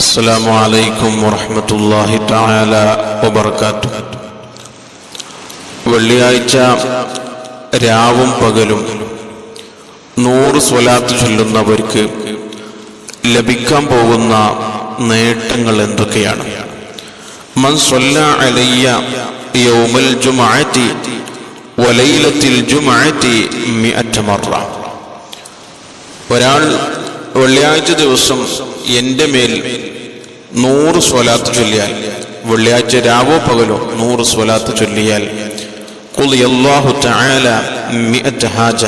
السلام عليكم ورحمة الله تعالى وبركاته. വെള്ളിയാഴ്ച രാവും പകലും 100 സ്വലാത്ത് ചൊല്ലുന്നവർക്ക് ലഭിക്കാൻ പോകുന്ന നേട്ടങ്ങൾ എന്തൊക്കെയാണ്? മൻ സ്വല്ല അലയ്യ യൗമൽ ജുമുഅത്തി വലൈലത്തിൽ ജുമുഅത്തി 100 മറ. ഒരാൾ വെള്ളിയാഴ്ച ദിവസം എൻ്റെ മേൽ 100 സ്വലാത്ത് ചൊല്ലിയാൽ, വെള്ളിയാഴ്ച രാവോ പകലോ 100 സ്വലാത്ത് ചൊല്ലിയാൽ, ഖുളിയല്ലാഹു തആല 100 ഹാജ,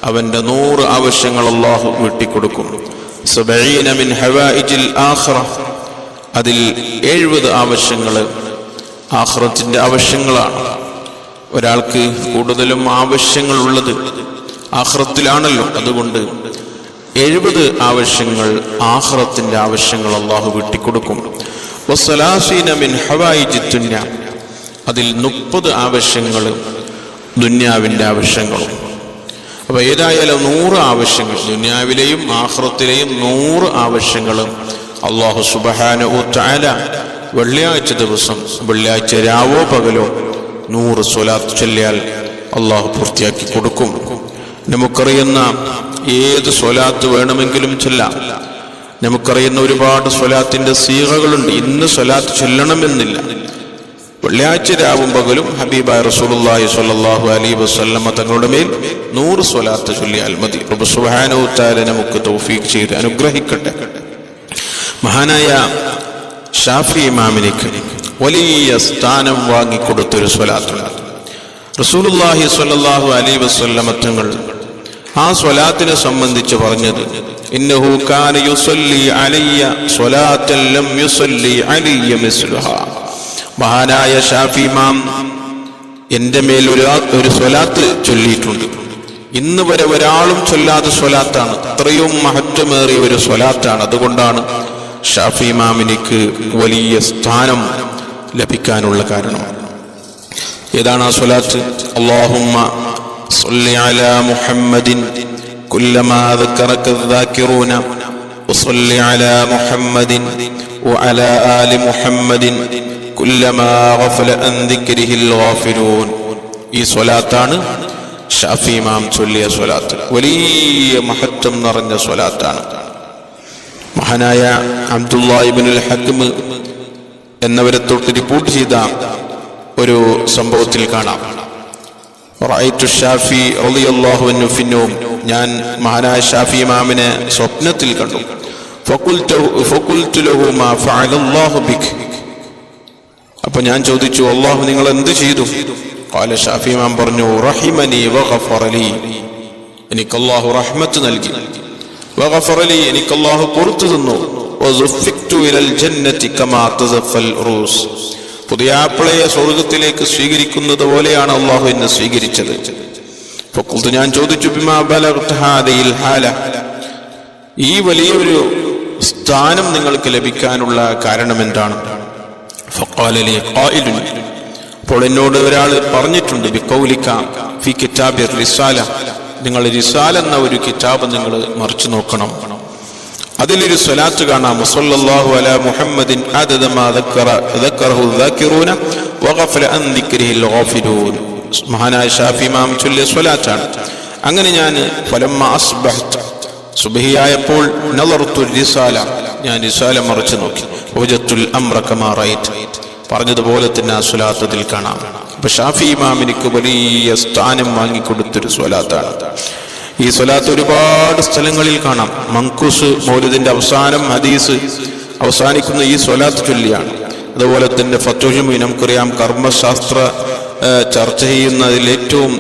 അവൻ്റെ 100 ആവശ്യങ്ങൾ അല്ലാഹു വീട്ടിക്കൊടുക്കും. 70 മിൻ ഹവായിജിൽ ആഖിറ, അതിൽ 70 ആവശ്യങ്ങൾ ആഖിറത്തിന്റെ ആവശ്യങ്ങളാണ്. ഒരാൾക്ക് കൂടുതലും ആവശ്യങ്ങളുള്ളത് ആഖിറത്തിലാണല്ലോ, അതുകൊണ്ട് 70 ആവശ്യങ്ങൾ ആഖിറത്തിന്റെ ആവശ്യങ്ങൾ അല്ലാഹു വീട്ടിക്കൊടുക്കും. വസ്സലാസീന മിൻ ഹവായിജി ദുനിയ, അതിൽ 30 ആവശ്യങ്ങൾ ദുനിയാവിന്റെ ആവശ്യങ്ങളും. അപ്പൊ ഏതായാലും 100 ആവശ്യങ്ങൾ, ദുനിയാവിലെയും ആഖിറത്തിലെയും 100 ആവശ്യങ്ങളും അല്ലാഹു സുബ്ഹാനഹു തആല വെള്ളിയാഴ്ച ദിവസം, വെള്ളിയാഴ്ച രാവോ പകലോ 100 സ്വലാത്ത് ചൊല്ലിയാൽ അല്ലാഹു പൂർത്തിയാക്കി കൊടുക്കും. നമുക്കറിയുന്ന ഏത് സ്വലാത്ത് വേണമെങ്കിലും ചൊല്ലാം. നമുക്കറിയുന്ന ഒരുപാട് സ്വലാത്തിന്റെ സീഗകളുണ്ട്. ഇന്ന് സ്വലാത്ത് ചൊല്ലണമെന്നില്ല. വെള്ളിയാഴ്ച രാവും പകലും ഹബീബായ റസൂലുള്ളാഹി സ്വല്ലല്ലാഹു അലൈഹി വസല്ലമ തങ്ങളുടെ മേൽ 100 സ്വലാത്ത് ചൊല്ലിയാൽ മതി. റബ്ബ് സുബ്ഹാനഹു തആല നമുക്ക് തൗഫീഖ് ചെയ്ത് അനുഗ്രഹിക്കട്ടെ. മഹാനായ ഷാഫി ഇമാമിനിക്ക് വലിയ സ്ഥാനം വാങ്ങിക്കൊടുത്തൊരു സ്വലാത്തുണ്ട്. റസൂലുള്ളാഹി സ്വല്ലല്ലാഹു അലൈഹി വസല്ലമ തങ്ങൾ ആ സ്വലാത്തിനെ സംബന്ധിച്ച് പറഞ്ഞത്, ഇന്നഹു കാന യുസല്ലി അലയ്യ സ്വലാത്തൻ ലം യുസല്ലി അലയ്യ മിസ്ലുഹാ. മഹാനായ ഷാഫി ഇമാം എൻ്റെ മേൽ ഒരു സ്വലാത്ത് ചൊല്ലിയിട്ടുണ്ട്. ഇന്ന് വരെ ഒരാളും ചൊല്ലാത്ത സ്വലാത്താണ്. അത്രയും മഹത്വമേറിയ ഒരു സ്വലാത്താണ്. അതുകൊണ്ടാണ് ഷാഫി ഇമാമിനിക്ക് വലിയ സ്ഥാനം ലഭിക്കാനുള്ള കാരണം. ഏതാണ് ആ സ്വലാത്ത്? അല്ലാഹുമ്മ صل على محمد كلما ذكرك الذاكرون وصل على محمد وعلى آل محمد كلما غفل عن ذكره الغافلون. ഈ സ്വലാത്താണ് ഷാഫി ഇമാം ചൊല്ലിയ സ്വലാത്ത്. വലിയ മഹത്വം നിറഞ്ഞ സ്വലാത്താണ്. മഹാനായ അബ്ദുല്ലാഹി ഇബ്നുൽ ഹക്ം എന്നവരെ തൊട്ട് റിപ്പോർട്ട് ചെയ്ത ഒരു സംഭവത്തിൽ കാണാം, റഅയ്തു ഷാഫി റളിയല്ലാഹു അൻഹു ഫിന്നൂം, ഞാൻ മഹാനായ ഷാഫി ഇമാമിനെ സ്വപ്നത്തിൽ കണ്ടു. ഫഖുൽതു ലഹു മാ ഫഅലല്ലാഹു ബിക്, അപ്പോൾ ഞാൻ ചോദിച്ചു, അല്ലാഹു നിങ്ങൾ എന്ത് ചെയ്തു? ഖാല, ഷാഫി ഇമാം പറഞ്ഞു, റഹിമനി വഗഫറ ലി, എനിക്ക് അല്ലാഹു റഹ്മത്ത് നൽകി. വഗഫറ ലി, എനിക്ക് അല്ലാഹു പുറത്തു തന്നു. വസുഫിക്തു ഇലൽ ജന്നതി കമാ തസഫൽ ഉറൂസ്, പുതിയാപ്പിളയെ സ്വർഗത്തിലേക്ക് സ്വീകരിക്കുന്നത് പോലെയാണ് അള്ളാഹു എന്നെ സ്വീകരിച്ചത്. ഫഖുൽതു, ഞാൻ ചോദിച്ചു, ബിമാ ബലഗ്ത ഹാദിഹിൽ ഹാല, ഈ വലിയൊരു സ്ഥാനം നിങ്ങൾക്ക് ലഭിക്കാനുള്ള കാരണം എന്താണ്? ഫഖാല ലി ഖായിലുൻ, അപ്പോൾ എന്നോട് ഒരാൾ പറഞ്ഞിട്ടുണ്ട്, ബിഖൗലിക ഫി കിതാബിർ റിസാല, നിങ്ങൾ റിസാല എന്ന ഒരു കിതാബ് നിങ്ങൾ മറിച്ചു നോക്കണം, അതിലൊരു സ്വലാത്ത് കാണാം, സല്ലല്ലാഹു അലാ മുഹമ്മദിൻ അദദ മാ ദക്കറഹു ദാകിറൂന വഗഫല അൻ ദിക്രിഹിൽ ഗാഫിലൂൻ. മഹാനായ ഷാഫി ഇമാം ചൊല്ലിയ സ്വലാത്താണ്. അങ്ങനെ ഞാൻ ഫലമ്മ അസ്ബഹ്ത, സുബ്ഹിയായപ്പോൾ നളർതു റിസാല, ഞാൻ റിസാല മറിച്ചു നോക്കി. വജത്തുൽ അംറ കമാ റഅയ്ത, പറഞ്ഞതുപോലെ തന്നെ ആ സ്വലാത്തിൽ കാണാം. അപ്പൊ ഷാഫി ഇമാമിനിക്ക് വലിയ സ്ഥാനം വാങ്ങിക്കൊടുത്തൊരു സ്വലാത്താണ് ഈ സ്വലാത്ത്. ഒരുപാട് സ്ഥലങ്ങളിൽ കാണാം. മങ്കൂസ് മൗലിദിന്റെ അവസാനം ഹദീസ് അവസാനിക്കുന്ന ഈ സ്വലാത്ത് ചൊല്ലിയാണ്. അതുപോലെ തന്നെ ഫത്ഹുൽ മുഈൻ, നമുക്കറിയാം കർമ്മശാസ്ത്ര ചർച്ച ചെയ്യുന്നതിൽ ഏറ്റവും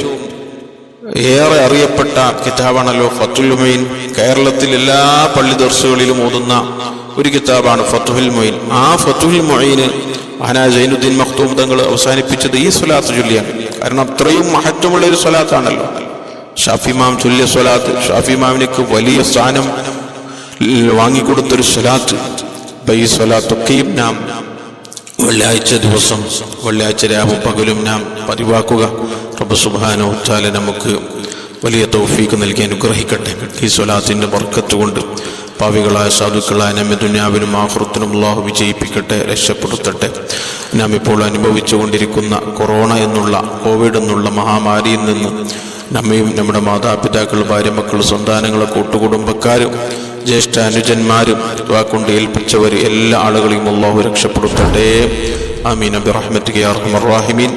ഏറെ അറിയപ്പെട്ട കിതാബാണല്ലോ ഫത്ഹുൽ മുഈൻ. കേരളത്തിൽ എല്ലാ പള്ളി ദർസുകളിലും ഓതുന്ന ഒരു കിതാബാണ് ഫത്ഹുൽ മുഈൻ. ആ ഫത്ഹുൽ മുഈന് മഹാനായ സൈനുദ്ദീൻ മഖ്തൂം തങ്ങൾ അവസാനിപ്പിച്ചത് ഈ സ്വലാത്ത് ചൊല്ലിയാണ്. കാരണം അത്രയും മഹത്വമുള്ള ഒരു സ്വലാത്താണല്ലോ ഷാഫി ഇമാം ചൊല്ലിയ സ്വലാത്ത്. ഷാഫി ഇമാമിനിക്ക് വലിയ സ്ഥാനം വാങ്ങിക്കൊടുത്തൊരു സ്വലാത്ത്. ഈ സ്വലാത്തൊക്കെയും നാം വെള്ളിയാഴ്ച ദിവസം, വെള്ളിയാഴ്ച രാവും പകലും നാം പതിവാക്കുക. റബ്ബ് സുബ്ഹാനഹു തആല നമുക്ക് വലിയ തൗഫീഖ് നൽകി അനുഗ്രഹിക്കട്ടെ. ഈ സ്വലാത്തിന്റെ ബർക്കത്ത് കൊണ്ട് പാവികളായ സാധുക്കളായ നമ്മെ ദുനിയാവിലും ആഖിറത്തിലും അല്ലാഹു വിജയിപ്പിക്കട്ടെ, രക്ഷപ്പെടുത്തട്ടെ. നാം ഇപ്പോൾ അനുഭവിച്ചു കൊണ്ടിരിക്കുന്ന കൊറോണ എന്നുള്ള കോവിഡ് എന്നുള്ള മഹാമാരിയിൽ നിന്ന് നമ്മയും നമ്മുടെ മാതാപിതാക്കൾ, ഭാര്യമക്കൾ, സന്താനങ്ങളെ, കൂട്ടുകുടുംബക്കാരും, ജ്യേഷ്ഠ അനുജന്മാരും, കൊണ്ട് ഏൽപ്പിച്ചവർ എല്ലാ ആളുകളെയും അല്ലാഹു രക്ഷപ്പെടുത്തട്ടെ. ആമീൻ ബിറഹ്മതിക യാ അർഹമർ റഹീമീൻ.